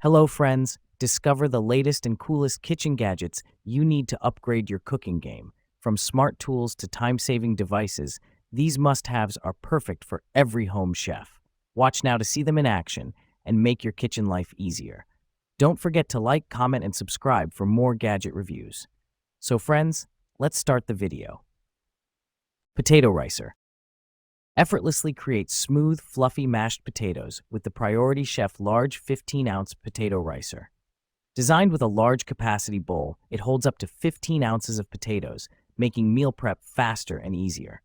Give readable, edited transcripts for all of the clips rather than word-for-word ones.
Hello, friends. Discover the latest and coolest kitchen gadgets you need to upgrade your cooking game. From smart tools to time-saving devices, these must-haves are perfect for every home chef. Watch now to see them in action and make your kitchen life easier. Don't forget to like, comment, and subscribe for more gadget reviews. So, friends, let's start the video. Potato Ricer. Effortlessly create smooth, fluffy mashed potatoes with the Priority Chef large 15-ounce potato ricer. Designed with a large capacity bowl, it holds up to 15 ounces of potatoes, making meal prep faster and easier.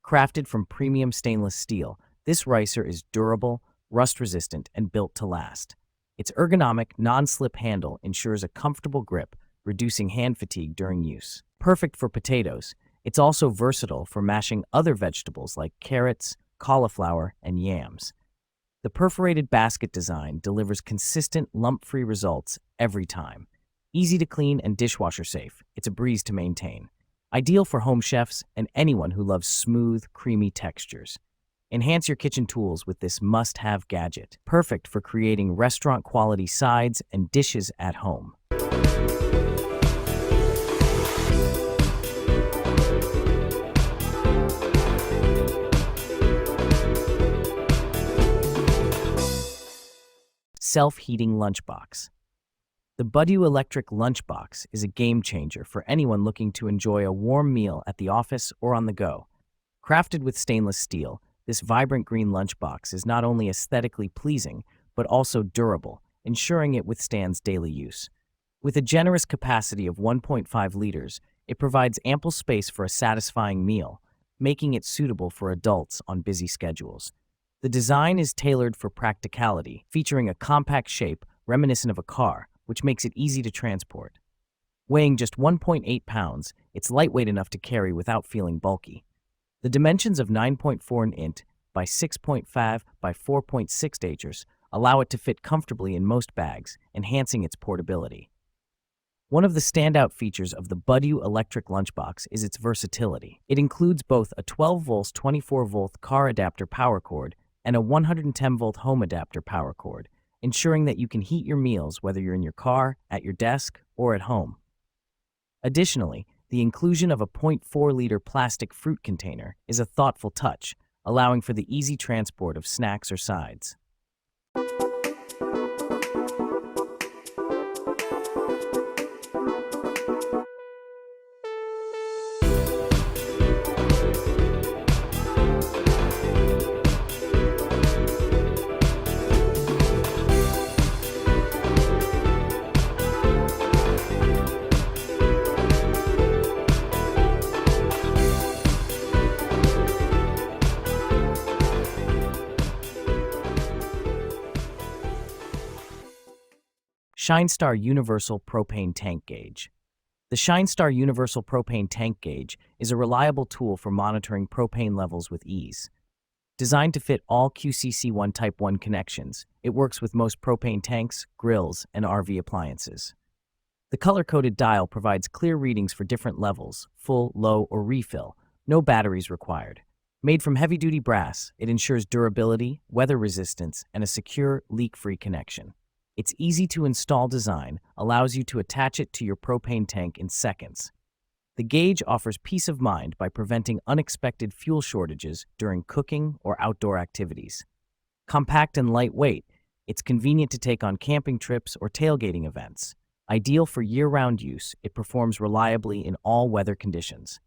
Crafted from premium stainless steel, this ricer is durable, rust-resistant, and built to last. Its ergonomic, non-slip handle ensures a comfortable grip, reducing hand fatigue during use. Perfect for potatoes, it's also versatile for mashing other vegetables like carrots, cauliflower, and yams. The perforated basket design delivers consistent, lump-free results every time. Easy to clean and dishwasher safe, it's a breeze to maintain. Ideal for home chefs and anyone who loves smooth, creamy textures. Enhance your kitchen tools with this must-have gadget, perfect for creating restaurant-quality sides and dishes at home. Self-heating lunchbox. The Buddu electric lunchbox is a game changer for anyone looking to enjoy a warm meal at the office or on the go. Crafted with stainless steel, this vibrant green lunchbox is not only aesthetically pleasing, but also durable, ensuring it withstands daily use. With a generous capacity of 1.5 liters, it provides ample space for a satisfying meal, making it suitable for adults on busy schedules. The design is tailored for practicality, featuring a compact shape reminiscent of a car, which makes it easy to transport. Weighing just 1.8 pounds, it's lightweight enough to carry without feeling bulky. The dimensions of 9.4 int by 6.5 by 4.6 inches allow it to fit comfortably in most bags, enhancing its portability. One of the standout features of the Buddu electric lunchbox is its versatility. It includes both a 12-volt 24-volt car adapter power cord and a 110-volt home adapter power cord, ensuring that you can heat your meals whether you're in your car, at your desk, or at home. Additionally, the inclusion of a 0.4-liter plastic fruit container is a thoughtful touch, allowing for the easy transport of snacks or sides. ShineStar Universal Propane Tank Gauge. The ShineStar Universal Propane Tank Gauge is a reliable tool for monitoring propane levels with ease. Designed to fit all QCC1 Type 1 connections, it works with most propane tanks, grills, and RV appliances. The color-coded dial provides clear readings for different levels, full, low, or refill, no batteries required. Made from heavy-duty brass, it ensures durability, weather resistance, and a secure, leak-free connection. Its easy-to-install design allows you to attach it to your propane tank in seconds. The gauge offers peace of mind by preventing unexpected fuel shortages during cooking or outdoor activities. Compact and lightweight, it's convenient to take on camping trips or tailgating events. Ideal for year-round use, it performs reliably in all weather conditions.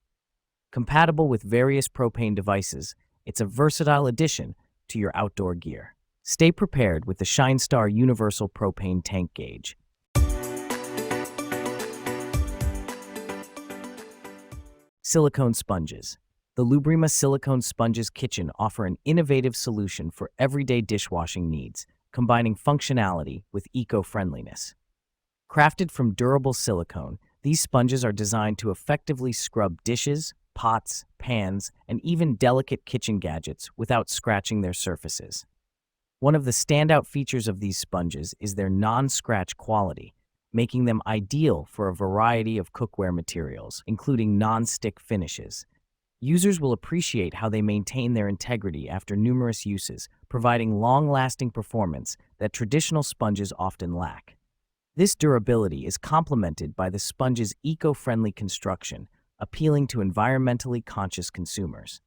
Compatible with various propane devices, it's a versatile addition to your outdoor gear. Stay prepared with the ShineStar Universal Propane Tank Gauge. Silicone sponges. The Lubrima Silicone Sponges Kitchen offer an innovative solution for everyday dishwashing needs, combining functionality with eco-friendliness. Crafted from durable silicone, these sponges are designed to effectively scrub dishes, pots, pans, and even delicate kitchen gadgets without scratching their surfaces. One of the standout features of these sponges is their non-scratch quality, making them ideal for a variety of cookware materials, including non-stick finishes. Users will appreciate how they maintain their integrity after numerous uses, providing long-lasting performance that traditional sponges often lack. This durability is complemented by the sponge's eco-friendly construction, appealing to environmentally conscious consumers.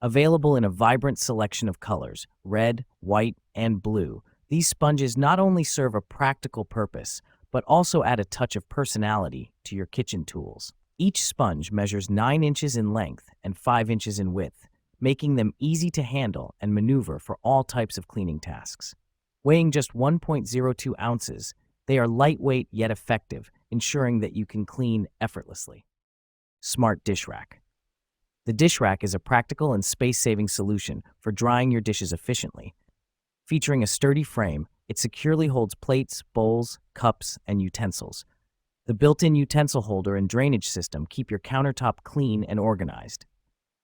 Available in a vibrant selection of colors, red, white, and blue, these sponges not only serve a practical purpose, but also add a touch of personality to your kitchen tools. Each sponge measures 9 inches in length and 5 inches in width, making them easy to handle and maneuver for all types of cleaning tasks. Weighing just 1.02 ounces, they are lightweight yet effective, ensuring that you can clean effortlessly. Smart Dish Rack. The dish rack is a practical and space-saving solution for drying your dishes efficiently. Featuring a sturdy frame, it securely holds plates, bowls, cups, and utensils. The built-in utensil holder and drainage system keep your countertop clean and organized.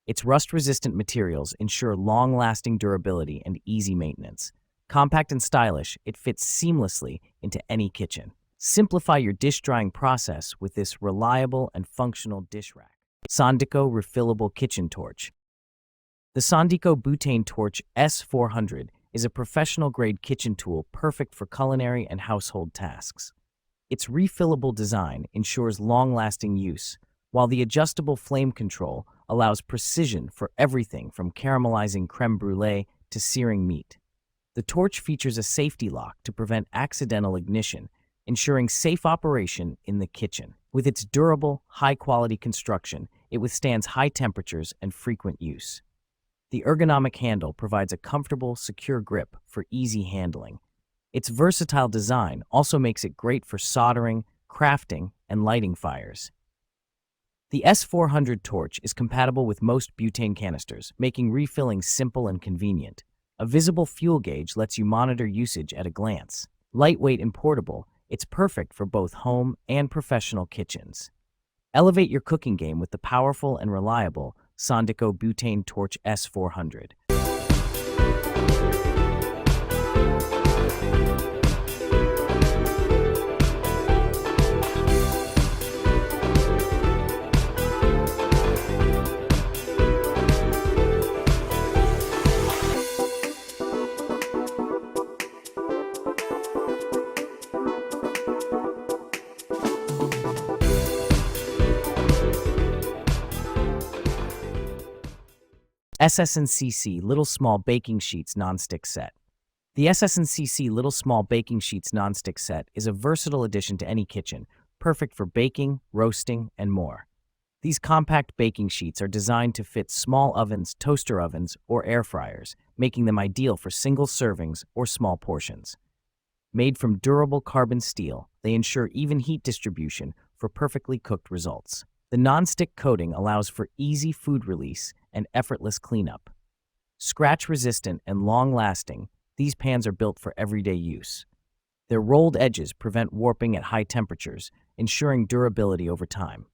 Its rust-resistant materials ensure long-lasting durability and easy maintenance. Compact and stylish, it fits seamlessly into any kitchen. Simplify your dish drying process with this reliable and functional dish rack. Sondico Refillable Kitchen Torch. The Sondico Butane Torch S400 is a professional-grade kitchen tool perfect for culinary and household tasks. Its refillable design ensures long-lasting use, while the adjustable flame control allows precision for everything from caramelizing crème brûlée to searing meat. The torch features a safety lock to prevent accidental ignition, ensuring safe operation in the kitchen. With its durable, high-quality construction, it withstands high temperatures and frequent use. The ergonomic handle provides a comfortable, secure grip for easy handling. Its versatile design also makes it great for soldering, crafting, and lighting fires. The S400 torch is compatible with most butane canisters, making refilling simple and convenient. A visible fuel gauge lets you monitor usage at a glance. Lightweight and portable, it's perfect for both home and professional kitchens. Elevate your cooking game with the powerful and reliable Sondico Butane Torch S400. SS&CC Little Small Baking Sheets Nonstick Set. The SS&CC Little Small Baking Sheets Nonstick Set is a versatile addition to any kitchen, perfect for baking, roasting, and more. These compact baking sheets are designed to fit small ovens, toaster ovens, or air fryers, making them ideal for single servings or small portions. Made from durable carbon steel, they ensure even heat distribution for perfectly cooked results. The nonstick coating allows for easy food release and effortless cleanup. Scratch-resistant and long-lasting, these pans are built for everyday use. Their rolled edges prevent warping at high temperatures, ensuring durability over time.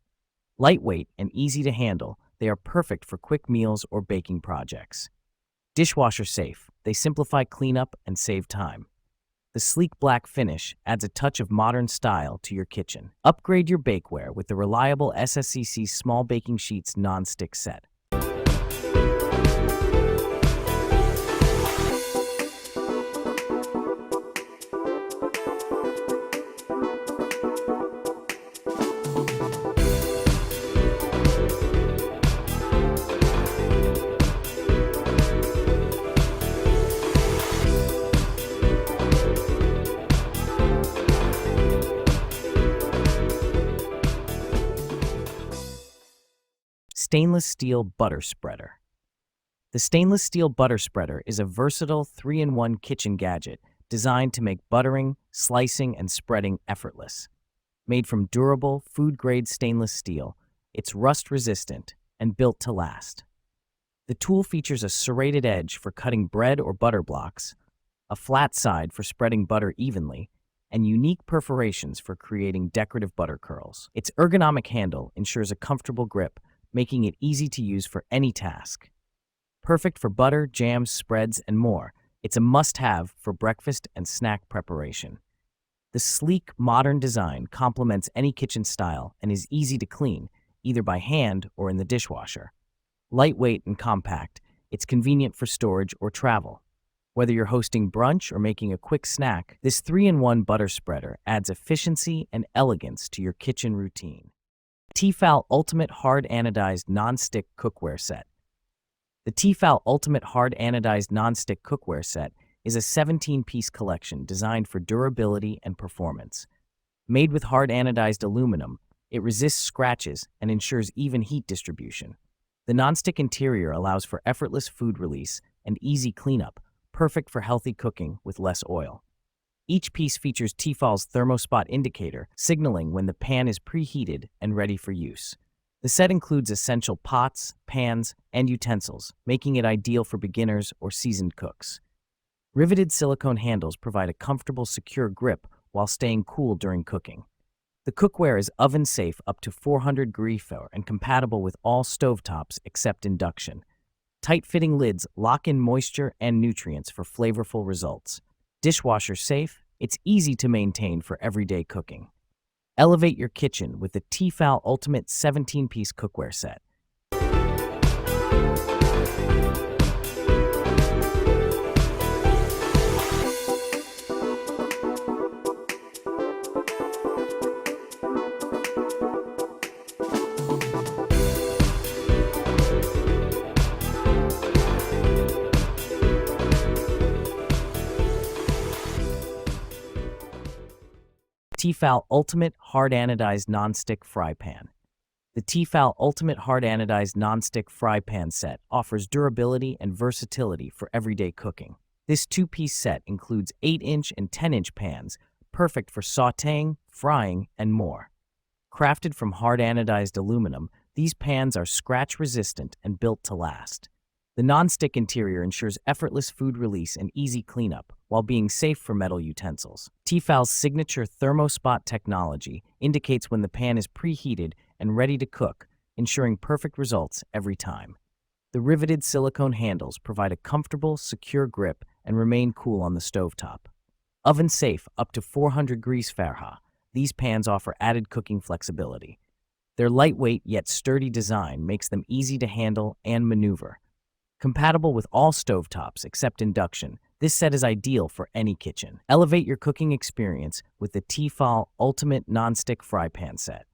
Lightweight and easy to handle, they are perfect for quick meals or baking projects. Dishwasher safe, they simplify cleanup and save time. The sleek black finish adds a touch of modern style to your kitchen. Upgrade your bakeware with the reliable SS&CC Small Baking Sheets Non-Stick Set. Stainless Steel Butter Spreader. The stainless steel butter spreader is a versatile 3-in-1 kitchen gadget designed to make buttering, slicing, and spreading effortless. Made from durable, food-grade stainless steel, it's rust-resistant and built to last. The tool features a serrated edge for cutting bread or butter blocks, a flat side for spreading butter evenly, and unique perforations for creating decorative butter curls. Its ergonomic handle ensures a comfortable grip, making it easy to use for any task. Perfect for butter, jams, spreads, and more, it's a must-have for breakfast and snack preparation. The sleek, modern design complements any kitchen style and is easy to clean, either by hand or in the dishwasher. Lightweight and compact, it's convenient for storage or travel. Whether you're hosting brunch or making a quick snack, this 3-in-1 butter spreader adds efficiency and elegance to your kitchen routine. Tefal Ultimate Hard Anodized Non-Stick Cookware Set. The Tefal Ultimate Hard Anodized Non-Stick Cookware Set is a 17-piece collection designed for durability and performance. Made with hard anodized aluminum, it resists scratches and ensures even heat distribution. The nonstick interior allows for effortless food release and easy cleanup, perfect for healthy cooking with less oil. Each piece features Tefal's thermospot indicator, signaling when the pan is preheated and ready for use. The set includes essential pots, pans, and utensils, making it ideal for beginners or seasoned cooks. Riveted silicone handles provide a comfortable, secure grip while staying cool during cooking. The cookware is oven-safe up to 400 degrees Fahrenheit and compatible with all stovetops except induction. Tight-fitting lids lock in moisture and nutrients for flavorful results. Dishwasher safe, it's easy to maintain for everyday cooking. Elevate your kitchen with the Tefal Ultimate 17-piece cookware set. Tefal Ultimate Hard Anodized Non-Stick Fry Pan. The Tefal Ultimate Hard Anodized Non-Stick Fry Pan set offers durability and versatility for everyday cooking. This two-piece set includes 8-inch and 10-inch pans, perfect for sautéing, frying, and more. Crafted from hard anodized aluminum, these pans are scratch-resistant and built to last. The non-stick interior ensures effortless food release and easy cleanup, while being safe for metal utensils. Tefal's signature thermospot technology indicates when the pan is preheated and ready to cook, ensuring perfect results every time. The riveted silicone handles provide a comfortable, secure grip and remain cool on the stovetop. Oven-safe up to 400 degrees Fahrenheit, these pans offer added cooking flexibility. Their lightweight yet sturdy design makes them easy to handle and maneuver. Compatible with all stovetops except induction, this set is ideal for any kitchen. Elevate your cooking experience with the Tefal Ultimate Non-Stick Fry Pan Set.